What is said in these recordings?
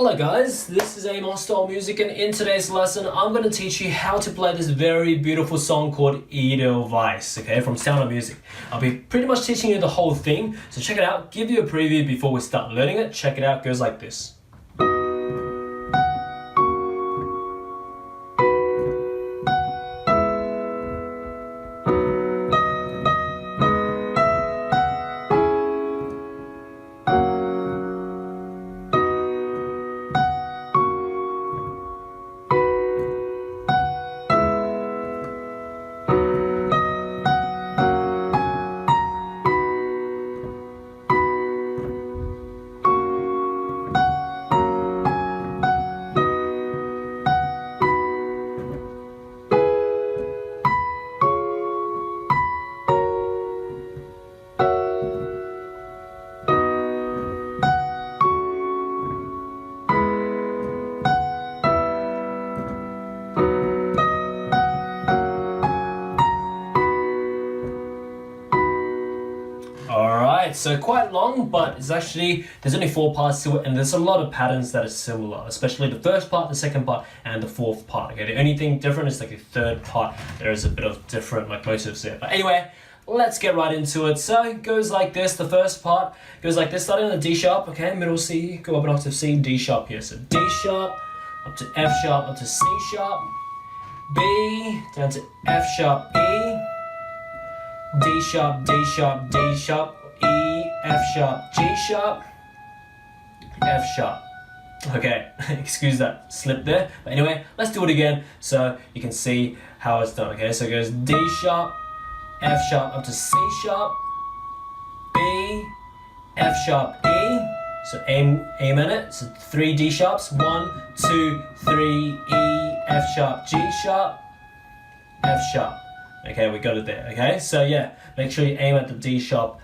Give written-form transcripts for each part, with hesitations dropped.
Hello guys, this is Amosdoll Music, and in today's lesson I'm going to teach you how to play this very beautiful song called Edelweiss, okay, from Sound of Music. I'll be pretty much teaching you the whole thing, so check it out, give you a preview before we start learning it. Check it out, it goes like this. Alright, so quite long, but it's actually, there's only 4 parts to it, and there's a lot of patterns that are similar, especially the first part, the second part, and the fourth part. Okay, the only thing different is like the third part. There is a bit of different like motives there. But anyway, let's get right into it. So it goes like this. The first part goes like this, starting on the D sharp, okay, middle C, go up an octave C, D sharp here. So D sharp, up to F sharp, up to C sharp, B, down to F sharp, E, D sharp, D sharp, D sharp, E, F sharp, G sharp, F sharp. Okay, excuse that slip there. But anyway, let's do it again so you can see how it's done. Okay, so it goes D sharp, F sharp, up to C sharp, B, F sharp, E. So aim at it. So 3 D sharps. 1, 2, 3, E, F sharp, G sharp, F sharp. Okay, we got it there. Okay, so yeah, make sure you aim at the D sharp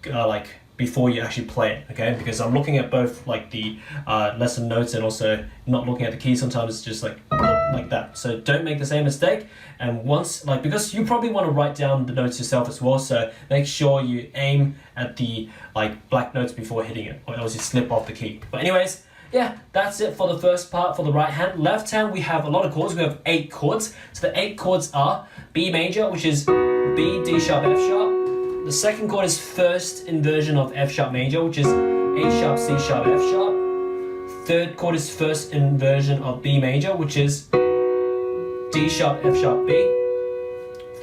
like before you actually play it. Okay, because I'm looking at both like the lesson notes and also not looking at the keys. Sometimes it's just like that. So don't make the same mistake. And once because you probably want to write down the notes yourself as well. So make sure you aim at the black notes before hitting it, or else you slip off the key. But anyways. Yeah, that's it for the first part for the right hand. Left hand, we have a lot of chords. We have 8 chords. So the 8 chords are B major, which is B, D sharp, F sharp. The second chord is first inversion of F sharp major, which is A sharp, C sharp, F sharp. Third chord is first inversion of B major, which is D sharp, F sharp, B.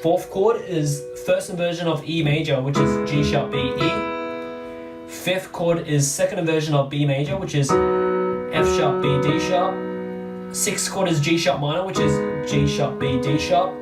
Fourth chord is first inversion of E major, which is G sharp, B, E. Fifth chord is second inversion of B major, which is F sharp, B, D sharp. Sixth chord is G sharp minor, which is G sharp, B, D sharp.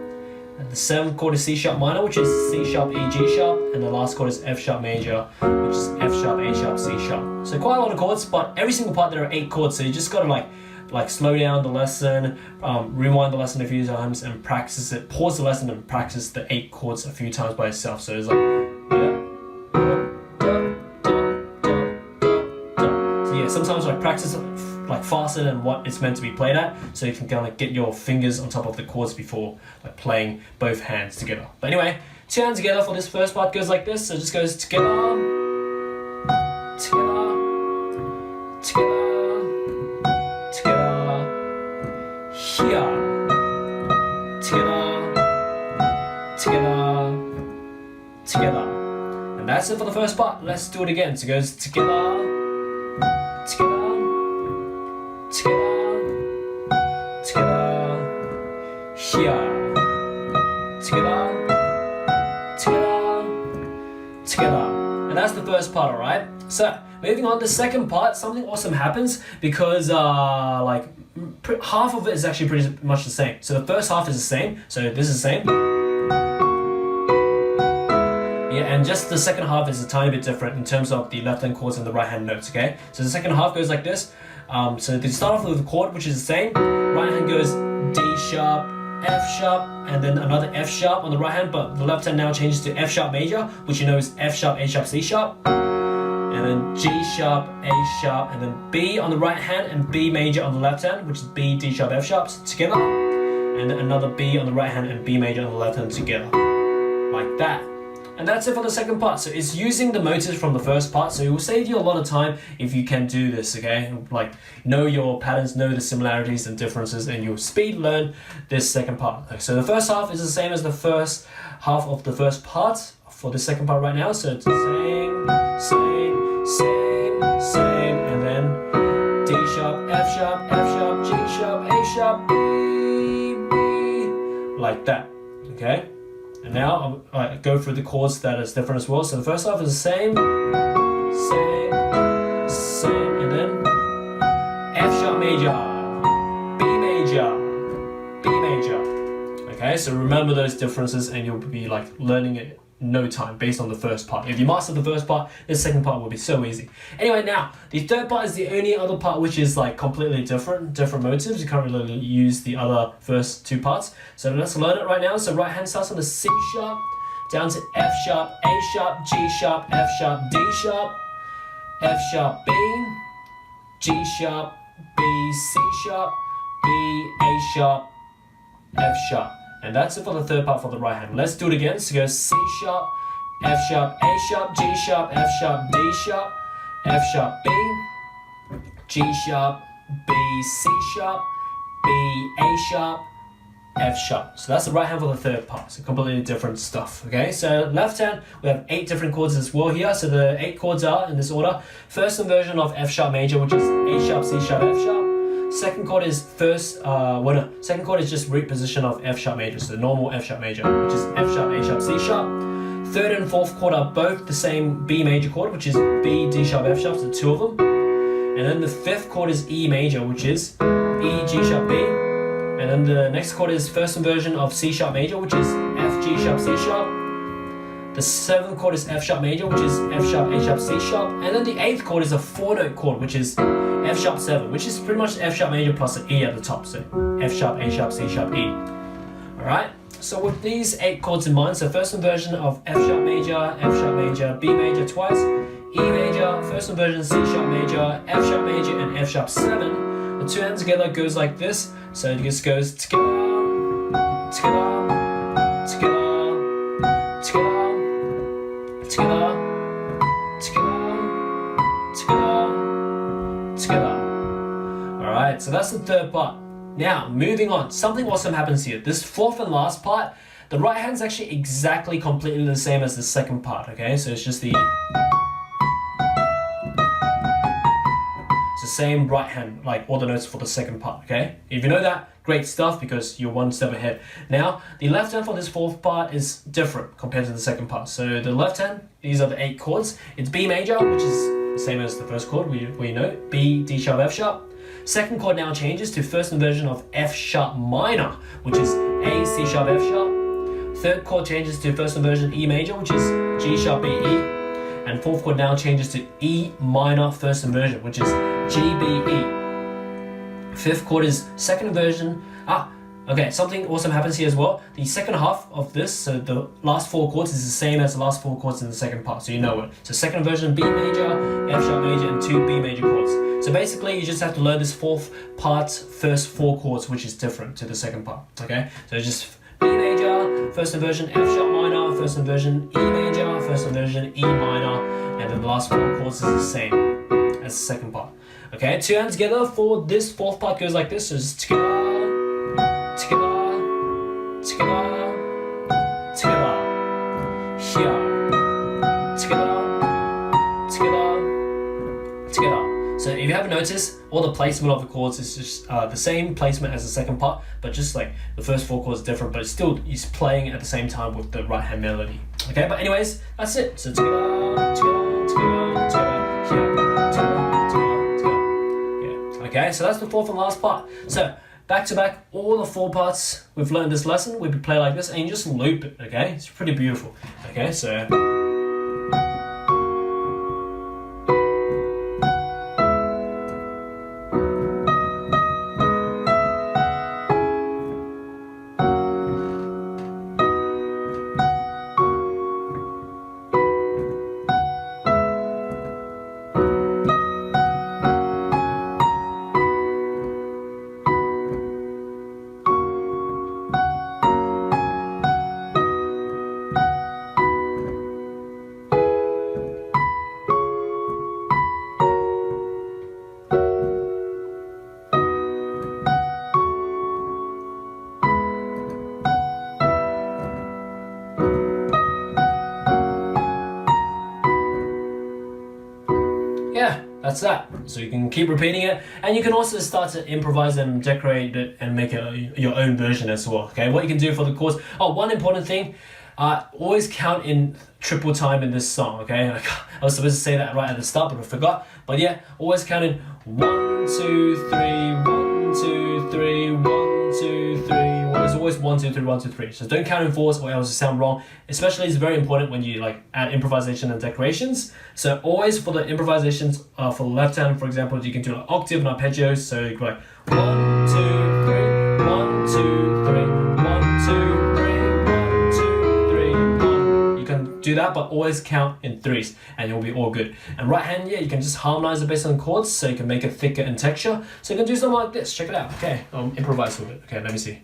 And the seventh chord is C sharp minor, which is C sharp, E, G sharp. And the last chord is F sharp major, which is F sharp, A sharp, C sharp. So quite a lot of chords, but every single part there are 8 chords. So you just gotta like slow down the lesson, rewind the lesson a few times and practice it. Pause the lesson and practice the 8 chords a few times by yourself. So it's sometimes practice faster than what it's meant to be played at, so you can kind of get your fingers on top of the chords before playing both hands together. But anyway, 2 hands together for this first part goes like this. So it just goes together, together, together, together, here, together, together, together. And that's it for the first part. Let's do it again. So it goes together, together, together, together, here, together, together, together. And that's the first part, alright? So, moving on to the second part, something awesome happens because half of it is actually pretty much the same. So the first half is the same, so this is the same. Yeah, and just the second half is a tiny bit different in terms of the left hand chords and the right hand notes, okay? So the second half goes like this. So they start off with a chord which is the same. Right hand goes D sharp, F sharp, and then another F sharp on the right hand, but the left hand now changes to F sharp major, which you know is F sharp, A sharp, C sharp. And then G sharp, A sharp, and then B on the right hand and B major on the left hand, which is B, D sharp, F sharp together. And then another B on the right hand and B major on the left hand together. Like that. And that's it for the second part. So it's using the motives from the first part. So it will save you a lot of time if you can do this, okay? Like, know your patterns, know the similarities and differences, and you'll speed learn this second part. Okay, so the first half is the same as the first half of the first part for the second part right now. So it's same, and then D sharp, F sharp, F sharp, G sharp, A sharp, B, like that, okay? And now I go through the chords that is different as well. So the first half is the same, and then F sharp major, B major, B major. Okay, so remember those differences and you'll be like learning it in no time based on the first part. If you master the first part, the second part will be so easy. Anyway, now the third part is the only other part which is like completely different motives. You can't really use the other first two parts. So let's learn it right now. So right hand starts on the C sharp, down to F sharp, A sharp, G sharp, F sharp, D sharp, F sharp, B, G sharp, B, C sharp, B, A sharp, F sharp. And that's it for the third part for the right hand. Let's do it again. So go C sharp, F sharp, A sharp, G sharp, F sharp, D sharp, F sharp, B, G sharp, B, C sharp, B, A sharp, F sharp. So that's the right hand for the third part. So completely different stuff. Okay, so left hand, we have 8 different chords as well here. So the 8 chords are in this order. First inversion of F sharp major, which is A sharp, C sharp, F sharp. Second chord is second chord is just root position of F sharp major, so the normal F sharp major, which is F sharp, A sharp, C sharp. Third and fourth chord are both the same B major chord, which is B, D sharp, F sharp, so 2 of them. And then the fifth chord is E major, which is E, G sharp, B. And then the next chord is first inversion of C sharp major, which is F, G sharp, C sharp. The seventh chord is F sharp major, which is F sharp, A sharp, C sharp. And then the eighth chord is a 4-note chord, which is F sharp 7, which is pretty much F sharp major plus an E at the top. So F sharp, A sharp, C sharp, E. Alright, so with these 8 chords in mind, so first inversion of F sharp major, B major twice, E major, first inversion C sharp major, F major, and F sharp 7. The two hands together goes like this. So it just goes together, together, together, together, together, together, together, together. Alright, so that's the third part. Now, moving on, something awesome happens here. This fourth and last part, the right hand's actually exactly completely the same as the second part, okay? So it's just the same right hand, like all the notes for the second part, okay? If you know that, great stuff, because you're one step ahead. Now, the left hand for this fourth part is different compared to the second part. So the left hand, these are the 8 chords. It's B major, which is the same as the first chord, we know, B, D sharp, F sharp. Second chord now changes to first inversion of F sharp minor, which is A, C sharp, F sharp. Third chord changes to first inversion E major, which is G sharp, B, E. And fourth chord now changes to E minor first inversion, which is G, B, E. Fifth chord is second inversion. Okay, something awesome happens here as well. The second half of this, so the last 4 chords is the same as the last 4 chords in the second part, so you know it. So second inversion, B major, F sharp major, and 2 B major chords. So basically, you just have to learn this fourth part's first 4 chords, which is different to the second part, okay? So just B major, first inversion, F sharp minor, first inversion, E major, first inversion, E minor, and then the last 4 chords is the same as the second part. Okay, 2 hands together for this fourth part goes like this, so it's together, together, together, together, here, together, together, together. So if you haven't noticed, all the placement of the chords is just the same placement as the second part, but just like the first 4 chords are different, but it's still playing at the same time with the right hand melody. Okay, but anyways, that's it. So together, together, together, together, here, together, together, together. Yeah. Okay, so that's the fourth and last part. So back to back, all the 4 parts we've learned this lesson, we play like this and you just loop it, okay? It's pretty beautiful. Okay, so that's that. So you can keep repeating it, and you can also start to improvise and decorate it and make it your own version as well. Okay, what you can do for the chords. Oh, one important thing. Always count in triple time in this song, okay? I was supposed to say that right at the start, but I forgot. But yeah, always count in 1, 2, 3, 1, 2, 3, 1, 2, 3. It's always 1, 2, 3, 1, 2, 3. So don't count in fours or else you sound wrong. Especially, it's very important when you like add improvisation and decorations. So always for the improvisations, for the left hand, for example, you can do like octave and arpeggios. So you go like 1, 2, 3, 1, 2, 3, 1, 2, 3. Do that, but always count in threes and you'll be all good. And right hand, yeah, you can just harmonize it based on chords so you can make it thicker in texture. So you can do something like this. Check it out. Okay, improvise with it. Okay, let me see.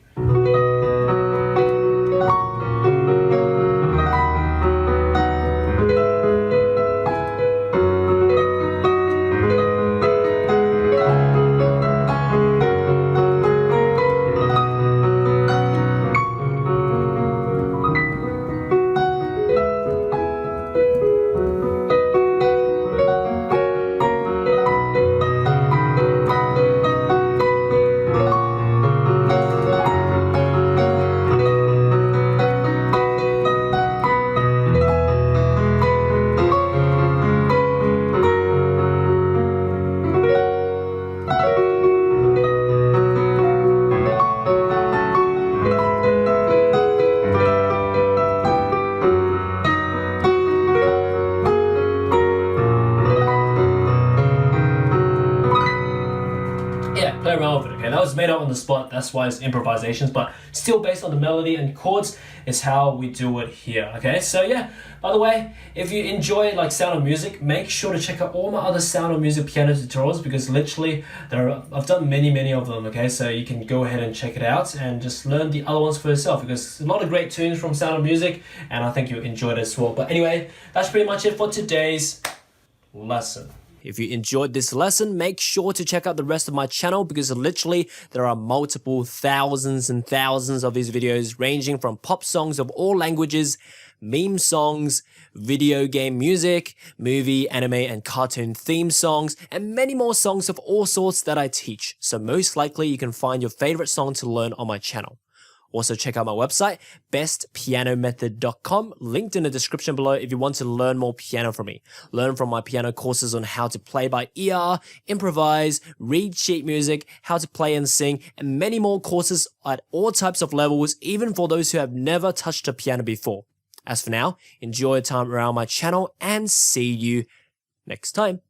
Play around with it, okay? That was made up on the spot, that's why it's improvisations, but still based on the melody and chords is how we do it here, okay? So yeah, by the way, if you enjoy like Sound of Music, make sure to check out all my other Sound of Music piano tutorials because literally I've done many of them, okay? So you can go ahead and check it out and just learn the other ones for yourself because a lot of great tunes from Sound of Music and I think you'll enjoy it as well. But anyway, that's pretty much it for today's lesson. If you enjoyed this lesson, make sure to check out the rest of my channel because literally there are multiple thousands and thousands of these videos ranging from pop songs of all languages, meme songs, video game music, movie, anime, and cartoon theme songs, and many more songs of all sorts that I teach. So most likely you can find your favorite song to learn on my channel. Also check out my website, bestpianomethod.com, linked in the description below if you want to learn more piano from me. Learn from my piano courses on how to play by ear, improvise, read sheet music, how to play and sing, and many more courses at all types of levels, even for those who have never touched a piano before. As for now, enjoy your time around my channel and see you next time.